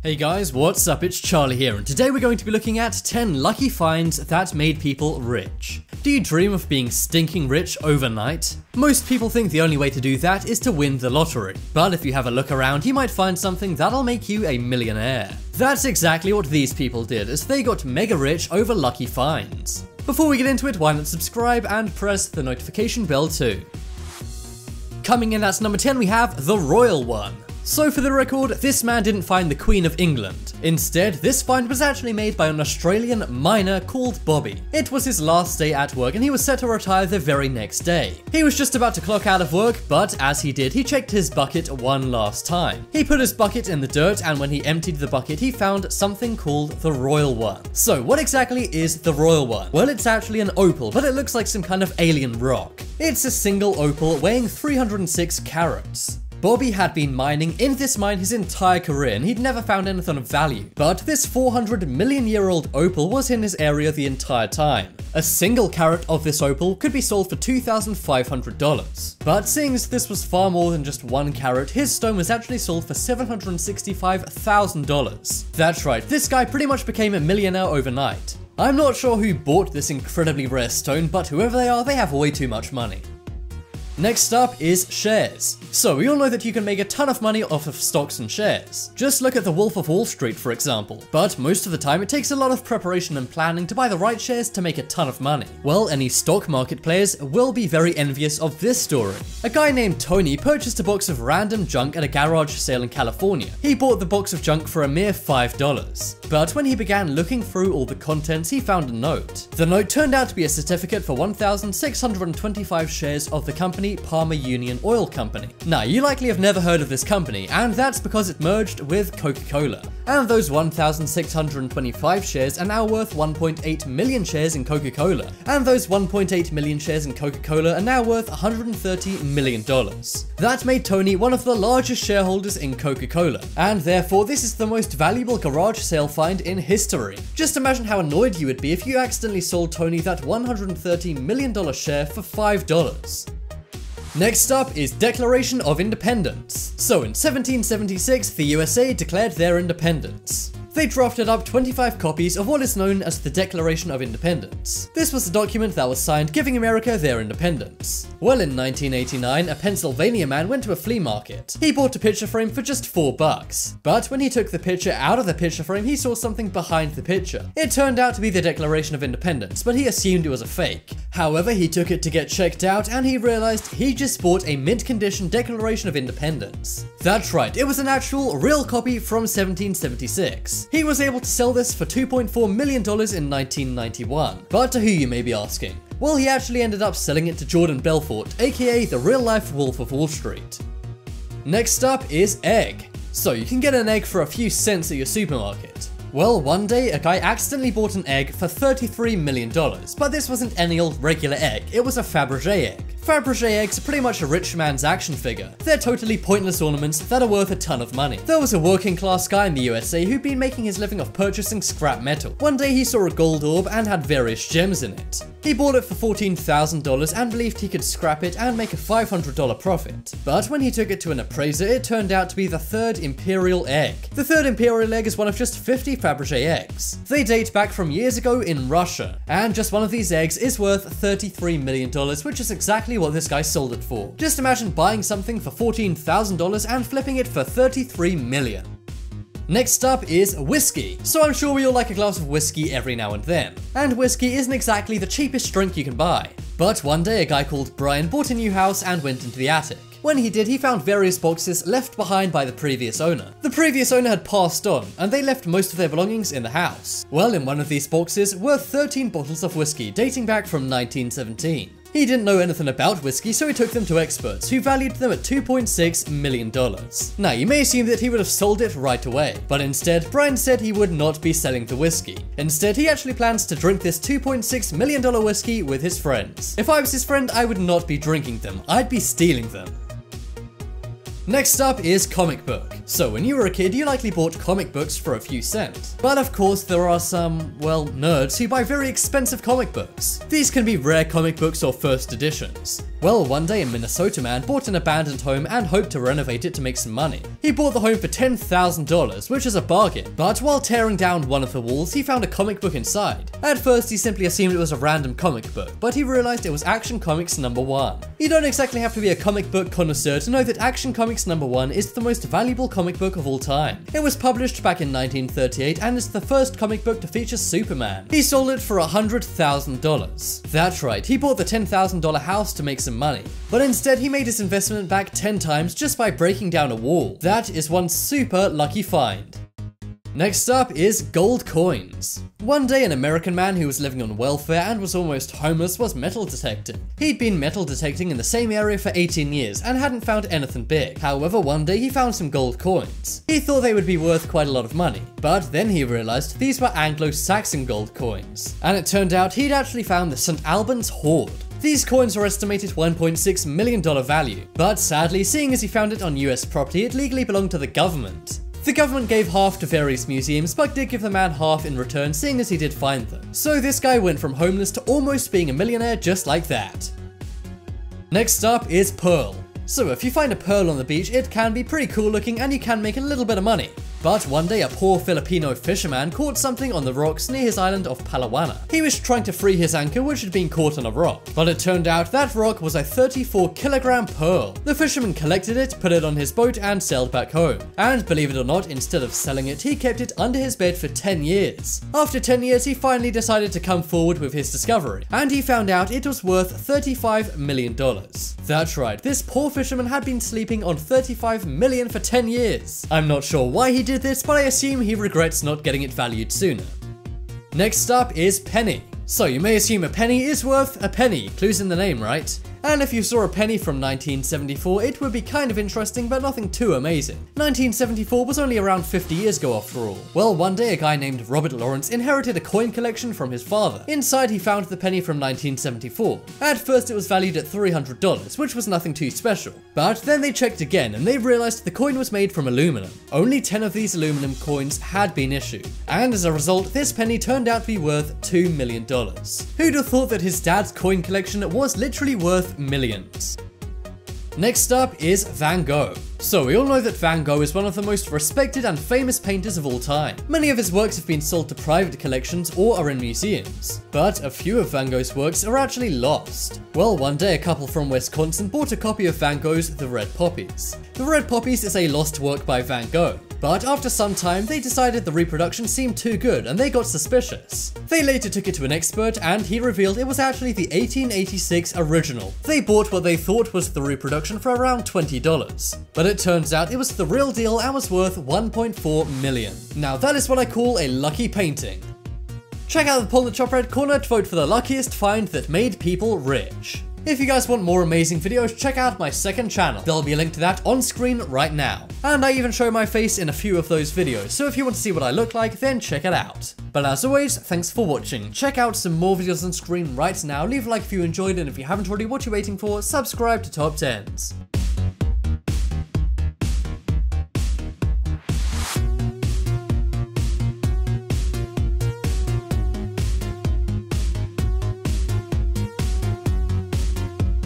Hey guys, what's up? It's Charlie here, and today we're going to be looking at 10 lucky finds that made people rich. Do you dream of being stinking rich overnight? Most people think the only way to do that is to win the lottery, but if you have a look around, you might find something that'll make you a millionaire. That's exactly what these people did, as they got mega rich over lucky finds. Before we get into it, why not subscribe and press the notification bell too. Coming in at number 10 we have the Royal One. So for the record, this man didn't find the Queen of England. Instead, this find was actually made by an Australian miner called Bobby. It was his last day at work and he was set to retire the very next day. He was just about to clock out of work, but as he did, he checked his bucket one last time. He put his bucket in the dirt, and when he emptied the bucket, he found something called the Royal One. So what exactly is the Royal One? Well, it's actually an opal, but it looks like some kind of alien rock. It's a single opal weighing 306 carats. Bobby had been mining in this mine his entire career and he'd never found anything of value, but this 400 million year old opal was in his area the entire time. A single carat of this opal could be sold for $2,500. But seeing as this was far more than just 1 carat, his stone was actually sold for $765,000. That's right, this guy pretty much became a millionaire overnight. I'm not sure who bought this incredibly rare stone, but whoever they are, they have way too much money. Next up is shares. So we all know that you can make a ton of money off of stocks and shares. Just look at the Wolf of Wall Street, for example. But most of the time it takes a lot of preparation and planning to buy the right shares to make a ton of money. Well, any stock market players will be very envious of this story. A guy named Tony purchased a box of random junk at a garage sale in California. He bought the box of junk for a mere $5. But when he began looking through all the contents, he found a note. The note turned out to be a certificate for 1,625 shares of the company Palmer Union Oil Company. Now, you likely have never heard of this company, and that's because it merged with Coca-Cola. And those 1,625 shares are now worth 1.8 million shares in Coca-Cola. And those 1.8 million shares in Coca-Cola are now worth $130 million. That made Tony one of the largest shareholders in Coca-Cola, and therefore this is the most valuable garage sale find in history. Just imagine how annoyed you would be if you accidentally sold Tony that $130 million share for $5. Next up is Declaration of Independence. So in 1776, the USA declared their independence. They drafted up 25 copies of what is known as the Declaration of Independence. This was a document that was signed giving America their independence. Well, in 1989, a Pennsylvania man went to a flea market. He bought a picture frame for just $4. But when he took the picture out of the picture frame, he saw something behind the picture. It turned out to be the Declaration of Independence, but he assumed it was a fake. However, he took it to get checked out and he realized he just bought a mint condition Declaration of Independence. That's right, it was an actual, real copy from 1776. He was able to sell this for $2.4 million in 1991. But to who, you may be asking? Well, he actually ended up selling it to Jordan Belfort, aka the real-life Wolf of Wall Street. Next up is egg. So you can get an egg for a few cents at your supermarket. Well, one day, a guy accidentally bought an egg for $33 million, but this wasn't any old regular egg, it was a Fabergé egg. Fabergé eggs are pretty much a rich man's action figure. They're totally pointless ornaments that are worth a ton of money. There was a working class guy in the USA who'd been making his living off purchasing scrap metal. One day he saw a gold orb and had various gems in it. He bought it for $14,000 and believed he could scrap it and make a $500 profit. But when he took it to an appraiser, it turned out to be the third imperial egg. The third imperial egg is one of just 50 Fabergé eggs. They date back from years ago in Russia, and just one of these eggs is worth $33 million, which is exactly what this guy sold it for. Just imagine buying something for $14,000 and flipping it for $33 million. Next up is whiskey. So I'm sure we all like a glass of whiskey every now and then. And whiskey isn't exactly the cheapest drink you can buy. But one day a guy called Brian bought a new house and went into the attic. When he did, he found various boxes left behind by the previous owner. The previous owner had passed on, and they left most of their belongings in the house. Well, in one of these boxes were 13 bottles of whiskey dating back from 1917. He didn't know anything about whiskey, so he took them to experts, who valued them at $2.6 million. Now, you may assume that he would have sold it right away, but instead, Brian said he would not be selling the whiskey. Instead, he actually plans to drink this $2.6 million whiskey with his friends. If I was his friend, I would not be drinking them, I'd be stealing them. Next up is comic book. So when you were a kid, you likely bought comic books for a few cents. But of course, there are some, well, nerds who buy very expensive comic books. These can be rare comic books or first editions. Well, one day a Minnesota man bought an abandoned home and hoped to renovate it to make some money. He bought the home for $10,000, which is a bargain. But while tearing down one of the walls, he found a comic book inside. At first, he simply assumed it was a random comic book, but he realized it was Action Comics #1. You don't exactly have to be a comic book connoisseur to know that Action Comics #1 is the most valuable comic book of all time. It was published back in 1938 and is the first comic book to feature Superman. He sold it for $100,000. That's right, he bought the $10,000 house to make some money, but instead he made his investment back 10 times just by breaking down a wall. That is one super lucky find. Next up is gold coins. One day an American man who was living on welfare and was almost homeless was metal detecting. He'd been metal detecting in the same area for 18 years and hadn't found anything big. However, one day he found some gold coins. He thought they would be worth quite a lot of money, but then he realized these were Anglo-Saxon gold coins. And it turned out he'd actually found the St. Albans hoard. These coins are estimated $1.6 million value, but sadly, seeing as he found it on US property, it legally belonged to the government. The government gave half to various museums, but did give the man half in return, seeing as he did find them. So this guy went from homeless to almost being a millionaire just like that. Next up is pearl. So if you find a pearl on the beach, it can be pretty cool looking and you can make a little bit of money. But one day a poor Filipino fisherman caught something on the rocks near his island of Palawan. He was trying to free his anchor, which had been caught on a rock, but it turned out that rock was a 34-kilogram pearl. The fisherman collected it, put it on his boat and sailed back home. And believe it or not, instead of selling it, he kept it under his bed for 10 years. After 10 years, he finally decided to come forward with his discovery, and he found out it was worth $35 million. That's right, this poor fisherman had been sleeping on $35 million for 10 years. I'm not sure why he did this, but I assume he regrets not getting it valued sooner. Next up is penny. So you may assume a penny is worth a penny, clues in the name, right? And if you saw a penny from 1974, it would be kind of interesting, but nothing too amazing. 1974 was only around 50 years ago after all. Well, one day a guy named Robert Lawrence inherited a coin collection from his father. Inside he found the penny from 1974. At first it was valued at $300, which was nothing too special. But then they checked again and they realized the coin was made from aluminum. Only 10 of these aluminum coins had been issued. And as a result, this penny turned out to be worth $2 million. Who'd have thought that his dad's coin collection was literally worth millions? Next up is Van Gogh. So we all know that Van Gogh is one of the most respected and famous painters of all time. Many of his works have been sold to private collections or are in museums. But a few of Van Gogh's works are actually lost. Well, one day a couple from Wisconsin bought a copy of Van Gogh's The Red Poppies. The Red Poppies is a lost work by Van Gogh. But after some time, they decided the reproduction seemed too good and they got suspicious. They later took it to an expert and he revealed it was actually the 1886 original. They bought what they thought was the reproduction for around $20. But it turns out it was the real deal and was worth $1.4 million. Now that is what I call a lucky painting. Check out the poll in the top right corner to vote for the luckiest find that made people rich. If you guys want more amazing videos, check out my second channel. There'll be a link to that on screen right now. And I even show my face in a few of those videos, so if you want to see what I look like, then check it out. But as always, thanks for watching. Check out some more videos on screen right now. Leave a like if you enjoyed, and if you haven't already, what you're waiting for, subscribe to Top 10s.